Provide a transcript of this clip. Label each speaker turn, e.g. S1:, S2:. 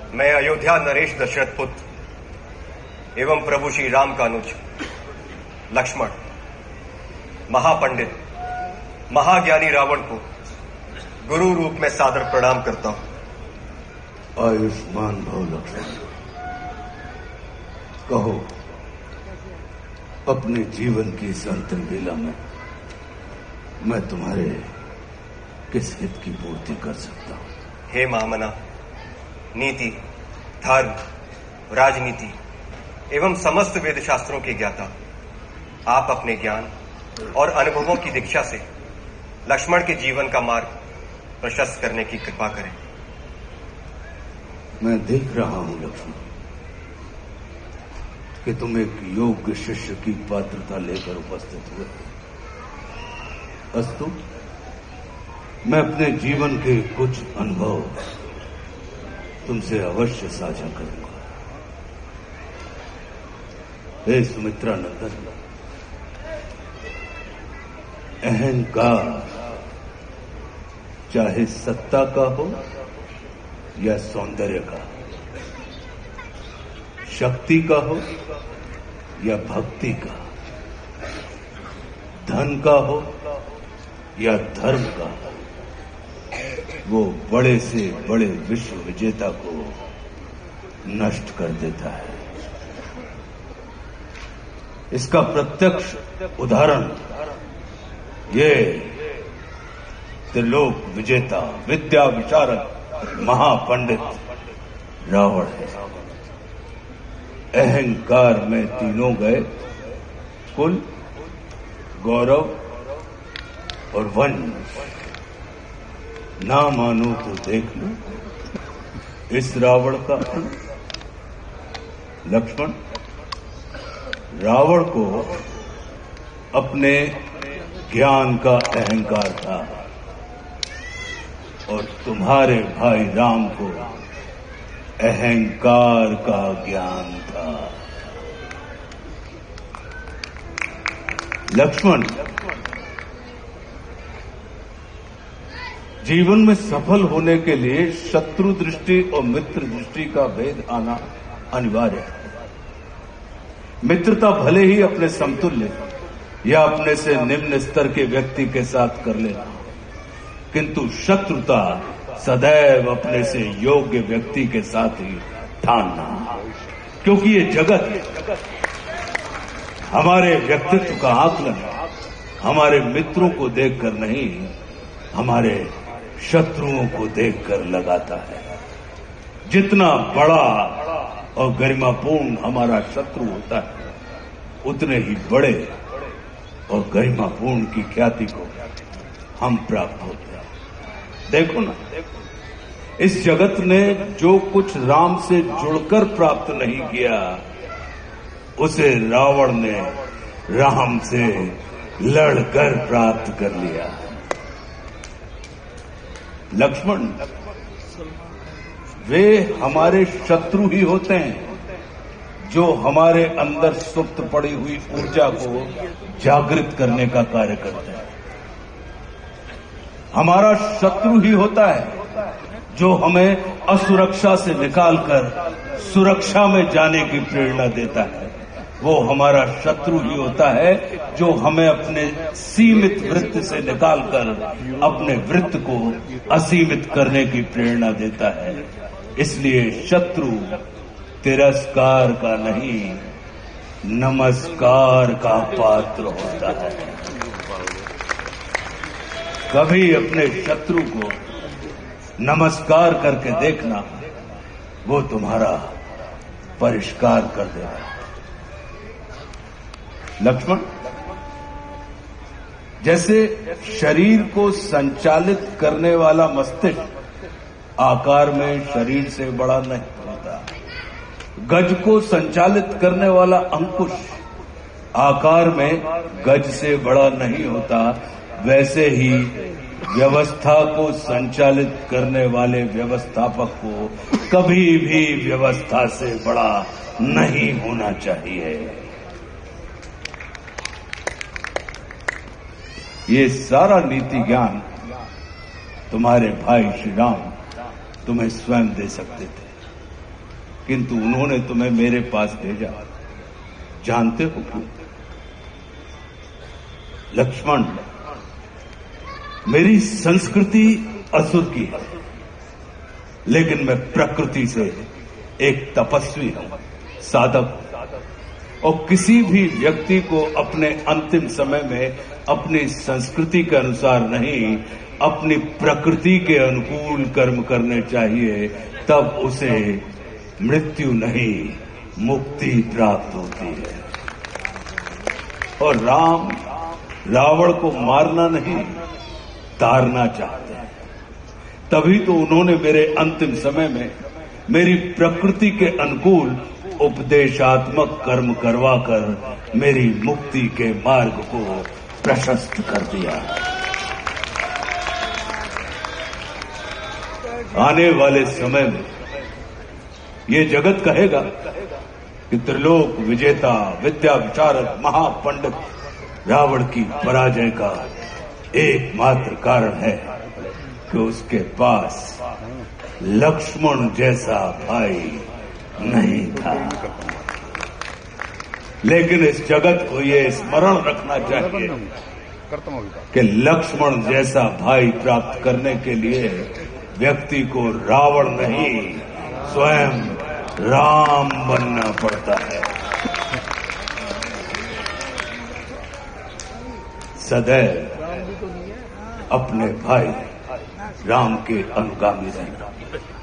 S1: मैं अयोध्या नरेश दशरथ पुत्र एवं प्रभु श्री राम का अनुज लक्ष्मण महापंडित महाज्ञानी रावण को गुरु रूप में सादर प्रणाम करता हूं।
S2: आयुष्मान भव लक्ष्मण। कहो, अपने जीवन की इस अंतिम बेला में मैं तुम्हारे किस हित की पूर्ति कर सकता हूं?
S1: हे महामना, नीति, धर्म, राजनीति एवं समस्त वेद शास्त्रों के ज्ञाता, आप अपने ज्ञान और अनुभवों की दीक्षा से लक्ष्मण के जीवन का मार्ग प्रशस्त करने की कृपा करें।
S2: मैं देख रहा हूं लक्ष्मण कि तुम एक योग्य शिष्य की पात्रता लेकर उपस्थित हुए। अस्तु, मैं अपने जीवन के कुछ अनुभव तुमसे अवश्य साझा करूंगा। हे सुमित्रा नंदन, अहंकार चाहे सत्ता का हो या सौंदर्य का, शक्ति का हो या भक्ति का, धन का हो या धर्म का, वो बड़े से बड़े विश्व विजेता को नष्ट कर देता है। इसका प्रत्यक्ष उदाहरण ये त्रिलोक विजेता, विद्या विशारद, महापंडित रावण है। अहंकार में तीनों गए, कुल, गौरव और वंश। ना मानो तो देख लो इस रावण का अंत। लक्ष्मण, रावण को अपने ज्ञान का अहंकार था और तुम्हारे भाई राम को अहंकार का ज्ञान था। लक्ष्मण, जीवन में सफल होने के लिए शत्रु दृष्टि और मित्र दृष्टि का भेद आना अनिवार्य है। मित्रता भले ही अपने समतुल्य या अपने से निम्न स्तर के व्यक्ति के साथ कर लेना, किंतु शत्रुता सदैव अपने से योग्य व्यक्ति के साथ ही ठानना। क्योंकि ये जगत हमारे व्यक्तित्व का आकलन हमारे मित्रों को देखकर नहीं, हमारे शत्रुओं को देखकर लगाता है। जितना बड़ा और गरिमापूर्ण हमारा शत्रु होता है, उतने ही बड़े और गरिमापूर्ण की ख्याति को हम प्राप्त होते हैं। देखो ना, इस जगत ने जो कुछ राम से जुड़कर प्राप्त नहीं किया, उसे रावण ने राम से लड़कर प्राप्त कर लिया। लक्ष्मण, वे हमारे शत्रु ही होते हैं जो हमारे अंदर सुप्त पड़ी हुई ऊर्जा को जागृत करने का कार्य करते हैं। हमारा शत्रु ही होता है जो हमें असुरक्षा से निकालकर सुरक्षा में जाने की प्रेरणा देता है। वो हमारा शत्रु ही होता है जो हमें अपने सीमित वृत्त से निकालकर अपने वृत्त को असीमित करने की प्रेरणा देता है। इसलिए शत्रु तिरस्कार का नहीं, नमस्कार का पात्र होता है। कभी अपने शत्रु को नमस्कार करके देखना, वो तुम्हारा परिष्कार कर देगा। लक्ष्मण, जैसे शरीर को संचालित करने वाला मस्तिष्क आकार में शरीर से बड़ा नहीं होता, गज को संचालित करने वाला अंकुश आकार में गज से बड़ा नहीं होता, वैसे ही व्यवस्था को संचालित करने वाले व्यवस्थापक को कभी भी व्यवस्था से बड़ा नहीं होना चाहिए। ये सारा नीति ज्ञान तुम्हारे भाई श्री राम तुम्हें स्वयं दे सकते थे, किंतु उन्होंने तुम्हें मेरे पास भेजा। जानते हो क्यों? लक्ष्मण, मेरी संस्कृति असुर की है, लेकिन मैं प्रकृति से एक तपस्वी हूं, साधक। और किसी भी व्यक्ति को अपने अंतिम समय में अपनी संस्कृति के अनुसार नहीं, अपनी प्रकृति के अनुकूल कर्म करने चाहिए, तब उसे मृत्यु नहीं, मुक्ति प्राप्त होती है। और राम रावण को मारना नहीं, तारना चाहते हैं। तभी तो उन्होंने मेरे अंतिम समय में मेरी प्रकृति के अनुकूल उपदेशात्मक कर्म करवाकर मेरी मुक्ति के मार्ग को प्रशस्त कर दिया। आने वाले समय में ये जगत कहेगा कि त्रिलोक विजेता, विद्या विशारद, महापंडित रावण की पराजय का एकमात्र कारण है कि उसके पास लक्ष्मण जैसा भाई नहीं था। लेकिन इस जगत को ये स्मरण रखना चाहिए कि लक्ष्मण जैसा भाई प्राप्त करने के लिए व्यक्ति को रावण नहीं, स्वयं राम बनना पड़ता है। सदैव अपने भाई राम के अनुगामी रहना।